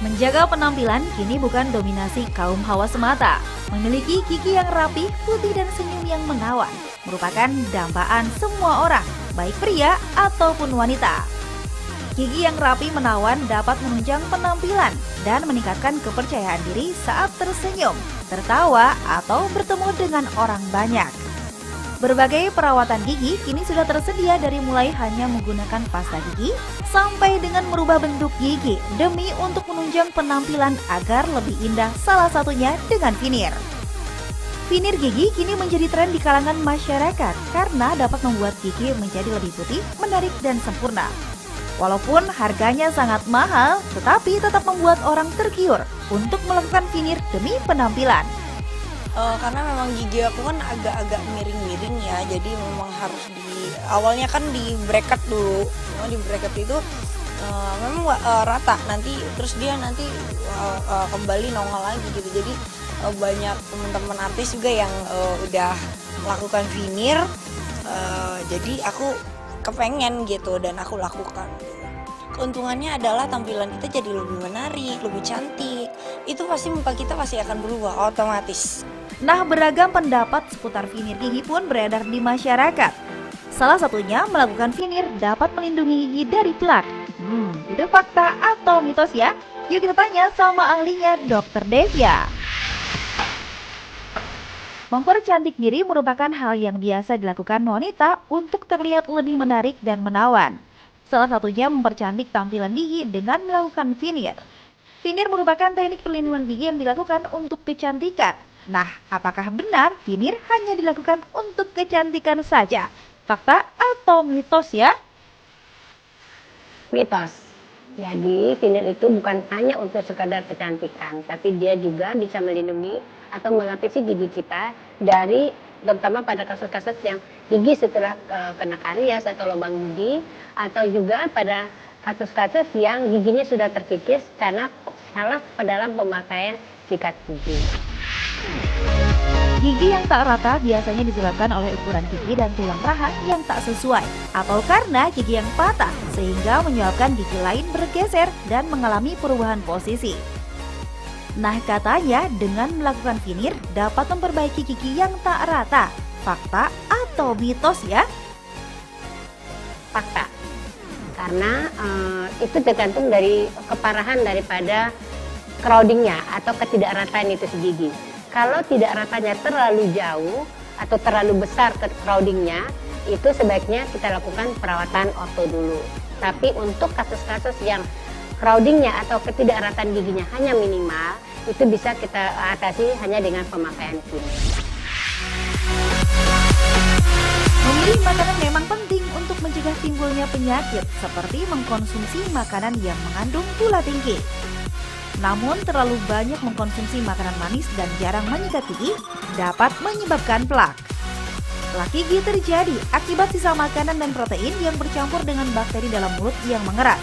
Menjaga penampilan kini bukan dominasi kaum hawa semata. Memiliki gigi yang rapi, putih dan senyum yang menawan merupakan dambaan semua orang, baik pria ataupun wanita. Gigi yang rapi menawan dapat menunjang penampilan dan meningkatkan kepercayaan diri saat tersenyum, tertawa, atau bertemu dengan orang banyak. Berbagai perawatan gigi kini sudah tersedia dari mulai hanya menggunakan pasta gigi sampai dengan merubah bentuk gigi demi untuk menunjang penampilan agar lebih indah, salah satunya dengan veneer. Veneer gigi kini menjadi tren di kalangan masyarakat karena dapat membuat gigi menjadi lebih putih, menarik dan sempurna. Walaupun harganya sangat mahal, tetapi tetap membuat orang tergiur untuk melakukan veneer demi penampilan. Karena memang gigi aku kan agak-agak miring-miring ya, jadi memang harus awalnya kan di bracket dulu. Di bracket itu memang rata, terus dia nanti kembali nongol lagi gitu. Jadi banyak teman-teman artis juga yang udah melakukan veneer, jadi aku kepengen gitu dan aku lakukan. Keuntungannya adalah tampilan kita jadi lebih menarik, lebih cantik. Itu pasti muka kita pasti akan berubah otomatis. Nah, beragam pendapat seputar veneer gigi pun beredar di masyarakat. Salah satunya melakukan veneer dapat melindungi gigi dari plak. Itu fakta atau mitos ya? Yuk kita tanya sama ahlinya, Dr. Devia. Mempercantik diri merupakan hal yang biasa dilakukan wanita untuk terlihat lebih menarik dan menawan. Salah satunya mempercantik tampilan gigi dengan melakukan veneer. Veneer merupakan teknik perlindungan gigi yang dilakukan untuk kecantikan. Nah, apakah benar veneer hanya dilakukan untuk kecantikan saja? Fakta atau mitos ya? Mitos. Jadi veneer itu bukan hanya untuk sekadar kecantikan, tapi dia juga bisa melindungi atau melapisi gigi kita dari, terutama pada kasus-kasus yang gigi setelah kena karies atau lubang gigi, atau juga pada kasus-kasus yang giginya sudah terkikis karena salah dalam pemakaian sikat gigi. Gigi yang tak rata biasanya disebabkan oleh ukuran gigi dan tulang rahang yang tak sesuai, atau karena gigi yang patah sehingga menyebabkan gigi lain bergeser dan mengalami perubahan posisi. Nah, katanya dengan melakukan veneer dapat memperbaiki gigi yang tak rata. Fakta atau mitos ya? Fakta. Karena itu tergantung dari keparahan daripada crowdingnya atau ketidakrataan itu gigi. Kalau tidak ratanya terlalu jauh atau terlalu besar ke crowdingnya, itu sebaiknya kita lakukan perawatan orto dulu. Tapi untuk kasus-kasus yang crowdingnya atau ketidakrataan giginya hanya minimal, itu bisa kita atasi hanya dengan pemakaian veneer. Memilih makanan memang penting untuk mencegah timbulnya penyakit seperti mengkonsumsi makanan yang mengandung gula tinggi. Namun terlalu banyak mengkonsumsi makanan manis dan jarang menyikat gigi dapat menyebabkan plak. Plak gigi terjadi akibat sisa makanan dan protein yang bercampur dengan bakteri dalam mulut yang mengeras.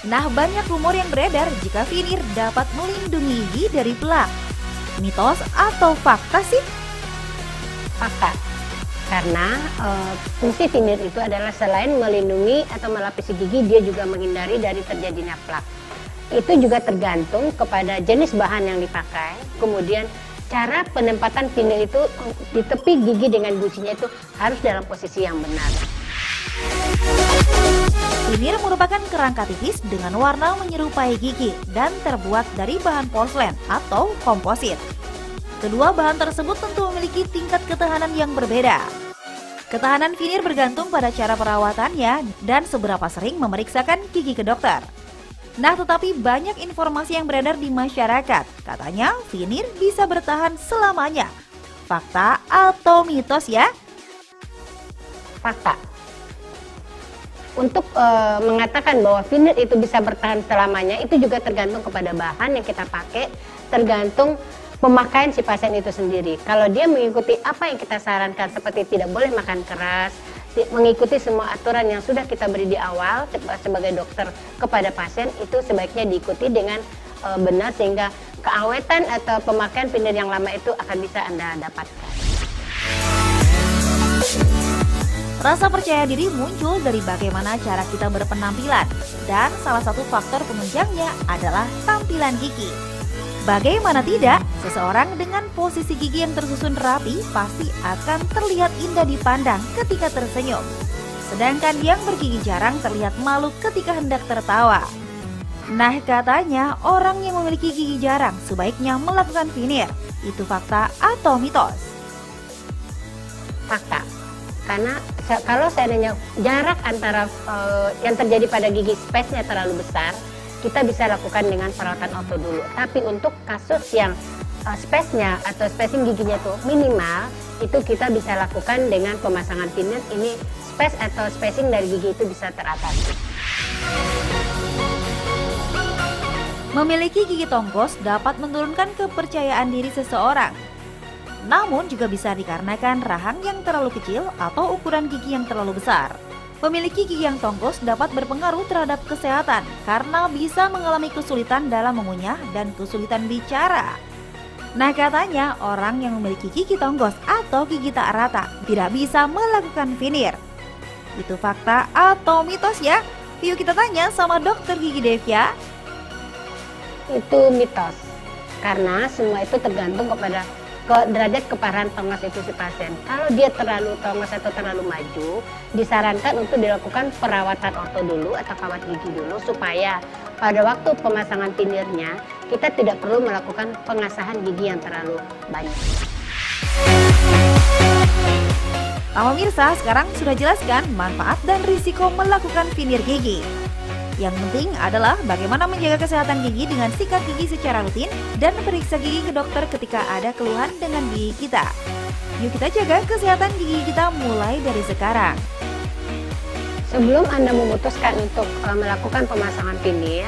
Nah, banyak rumor yang beredar jika veneer dapat melindungi gigi dari plak. Mitos atau fakta sih? Fakta. Karena fungsi veneer itu adalah selain melindungi atau melapisi gigi, dia juga menghindari dari terjadinya plak. Itu juga tergantung kepada jenis bahan yang dipakai, kemudian cara penempatan veneer itu di tepi gigi dengan gusinya itu harus dalam posisi yang benar. Veneer merupakan kerangka tipis dengan warna menyerupai gigi dan terbuat dari bahan porselen atau komposit. Kedua bahan tersebut tentu memiliki tingkat ketahanan yang berbeda. Ketahanan veneer bergantung pada cara perawatannya dan seberapa sering memeriksakan gigi ke dokter. Nah, tetapi banyak informasi yang beredar di masyarakat. Katanya veneer bisa bertahan selamanya. Fakta atau mitos ya? Fakta. Untuk mengatakan bahwa veneer itu bisa bertahan selamanya, itu juga tergantung kepada bahan yang kita pakai, tergantung pemakaian si pasien itu sendiri. Kalau dia mengikuti apa yang kita sarankan seperti tidak boleh makan keras, mengikuti semua aturan yang sudah kita beri di awal sebagai dokter kepada pasien, itu sebaiknya diikuti dengan benar sehingga keawetan atau pemakaian veneer yang lama itu akan bisa Anda dapatkan. Rasa percaya diri muncul dari bagaimana cara kita berpenampilan, dan salah satu faktor penunjangnya adalah tampilan gigi. Bagaimana tidak, seseorang dengan posisi gigi yang tersusun rapi pasti akan terlihat indah dipandang ketika tersenyum. Sedangkan yang bergigi jarang terlihat malu ketika hendak tertawa. Nah, katanya orang yang memiliki gigi jarang sebaiknya melakukan veneer. Itu fakta atau mitos? Fakta. Karena kalau seandainya jarak antara yang terjadi pada gigi space-nya terlalu besar, kita bisa lakukan dengan perawatan orto dulu. Tapi untuk kasus yang space-nya atau spacing giginya itu minimal, itu kita bisa lakukan dengan pemasangan veneer. Ini space atau spacing dari gigi itu bisa teratasi. Memiliki gigi tongkos dapat menurunkan kepercayaan diri seseorang. Namun juga bisa dikarenakan rahang yang terlalu kecil atau ukuran gigi yang terlalu besar. Memiliki gigi yang tongkos dapat berpengaruh terhadap kesehatan karena bisa mengalami kesulitan dalam mengunyah dan kesulitan bicara. Nah, katanya orang yang memiliki gigi tongkos atau gigi tak rata tidak bisa melakukan veneer. Itu fakta atau mitos ya? Yuk kita tanya sama dokter gigi Devia. Itu mitos. Karena semua itu tergantung kepada derajat keparahan tongos itu si pasien. Kalau dia terlalu tongos atau terlalu maju, disarankan untuk dilakukan perawatan orto dulu atau kawat gigi dulu supaya pada waktu pemasangan veneernya kita tidak perlu melakukan pengasahan gigi yang terlalu banyak. Nah, pemirsa, sekarang sudah jelaskan manfaat dan risiko melakukan veneer gigi. Yang penting adalah bagaimana menjaga kesehatan gigi dengan sikat gigi secara rutin dan periksa gigi ke dokter ketika ada keluhan dengan gigi kita. Yuk kita jaga kesehatan gigi kita mulai dari sekarang. Sebelum Anda memutuskan untuk melakukan pemasangan veneer,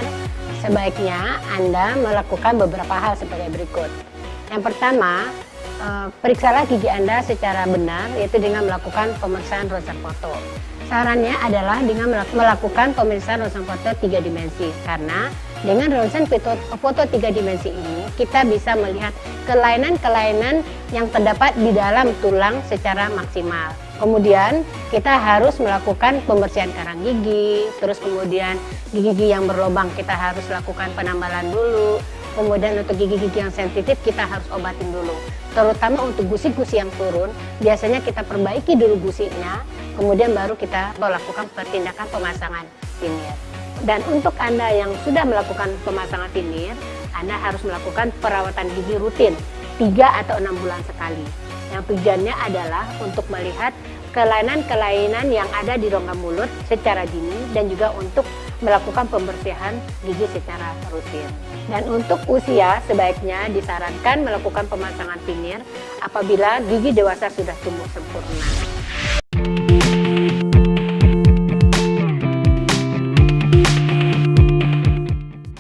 sebaiknya Anda melakukan beberapa hal sebagai berikut. Yang pertama, periksalah gigi Anda secara benar, yaitu dengan melakukan pemeriksaan ronsen foto. Sarannya adalah dengan melakukan pemeriksaan ronsen foto 3 dimensi, karena dengan ronsen foto 3 dimensi ini kita bisa melihat kelainan-kelainan yang terdapat di dalam tulang secara maksimal. Kemudian kita harus melakukan pembersihan karang gigi, terus kemudian gigi-gigi yang berlubang kita harus lakukan penambalan dulu. Kemudian untuk gigi-gigi yang sensitif kita harus obatin dulu. Terutama untuk gusi-gusi yang turun, biasanya kita perbaiki dulu gusinya, kemudian baru kita melakukan tindakan pemasangan veneer. Dan untuk Anda yang sudah melakukan pemasangan veneer, Anda harus melakukan perawatan gigi rutin 3 atau 6 bulan sekali. Yang tujuannya adalah untuk melihat kelainan-kelainan yang ada di rongga mulut secara dini dan juga untuk melakukan pembersihan gigi secara rutin. Dan untuk usia sebaiknya disarankan melakukan pemasangan veneer apabila gigi dewasa sudah tumbuh sempurna.